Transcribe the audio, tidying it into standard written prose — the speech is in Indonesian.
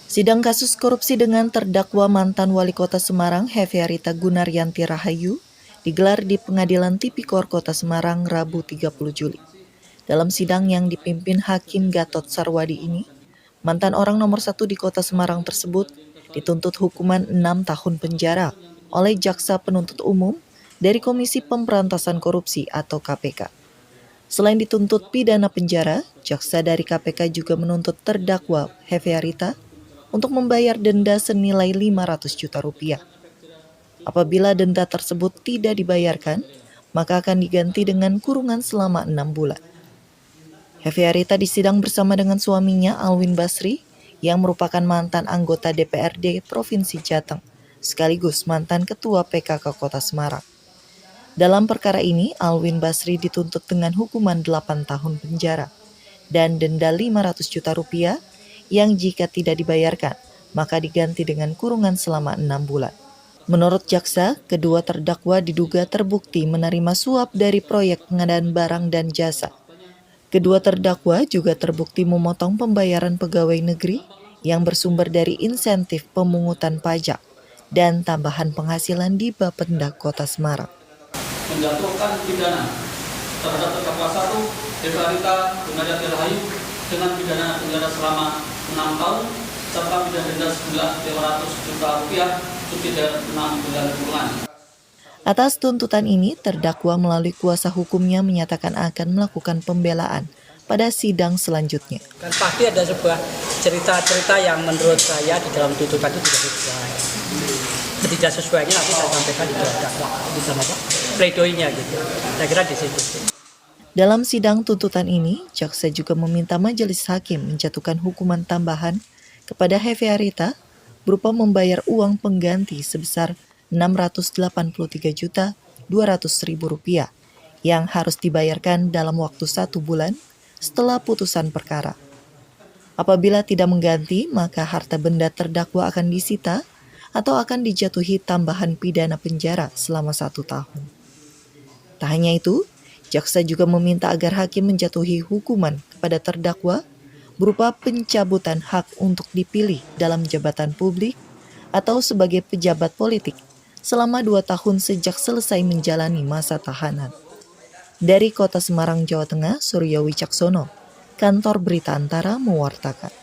Sidang kasus korupsi dengan terdakwa mantan Wali Kota Semarang Hefearita Gunaryanti Rahayu digelar di Pengadilan Tipikor Kota Semarang Rabu 30 Juli. Dalam sidang yang dipimpin Hakim Gatot Sarwadi ini, mantan orang nomor 1 di Kota Semarang tersebut dituntut hukuman 6 tahun penjara oleh Jaksa Penuntut Umum dari Komisi Pemberantasan Korupsi atau KPK. Selain dituntut pidana penjara, jaksa dari KPK juga menuntut terdakwa Hefearita untuk membayar denda senilai 500 juta rupiah. Apabila denda tersebut tidak dibayarkan, maka akan diganti dengan kurungan selama 6 bulan. Hefearita disidang bersama dengan suaminya Alwin Basri yang merupakan mantan anggota DPRD Provinsi Jateng, sekaligus mantan Ketua PKK Kota Semarang. Dalam perkara ini, Alwin Basri dituntut dengan hukuman 8 tahun penjara dan denda 500 juta rupiah yang jika tidak dibayarkan, maka diganti dengan kurungan selama 6 bulan. Menurut jaksa, kedua terdakwa diduga terbukti menerima suap dari proyek pengadaan barang dan jasa. Kedua terdakwa juga terbukti memotong pembayaran pegawai negeri yang bersumber dari insentif pemungutan pajak dan tambahan penghasilan di Bapenda Kota Semarang. Menjatuhkan pidana terhadap terdakwa 1 Hefearita Gunaryanti Rahayu dengan pidana penjara selama 6 tahun serta pidana denda senilai 500 juta rupiah subsidi 6 bulan kurungan. Atas tuntutan ini, terdakwa melalui kuasa hukumnya menyatakan akan melakukan pembelaan pada sidang selanjutnya. Kan pasti ada sebuah cerita-cerita yang menurut saya di dalam tuntutan itu tidak sesuai. Ketidaksesuaiannya nanti saya sampaikan di dalam pledoinya gitu. Saya kira di situ. Dalam sidang tuntutan ini, jaksa juga meminta majelis hakim menjatuhkan hukuman tambahan kepada Hefearita berupa membayar uang pengganti sebesar Rp683.200.000 yang harus dibayarkan dalam waktu 1 bulan setelah putusan perkara. Apabila tidak mengganti, maka harta benda terdakwa akan disita atau akan dijatuhi tambahan pidana penjara selama 1 tahun. Tak hanya itu, jaksa juga meminta agar hakim menjatuhi hukuman kepada terdakwa berupa pencabutan hak untuk dipilih dalam jabatan publik atau sebagai pejabat politik selama 2 tahun sejak selesai menjalani masa tahanan. Dari Kota Semarang, Jawa Tengah, Surya Wicaksono, Kantor Berita Antara mewartakan.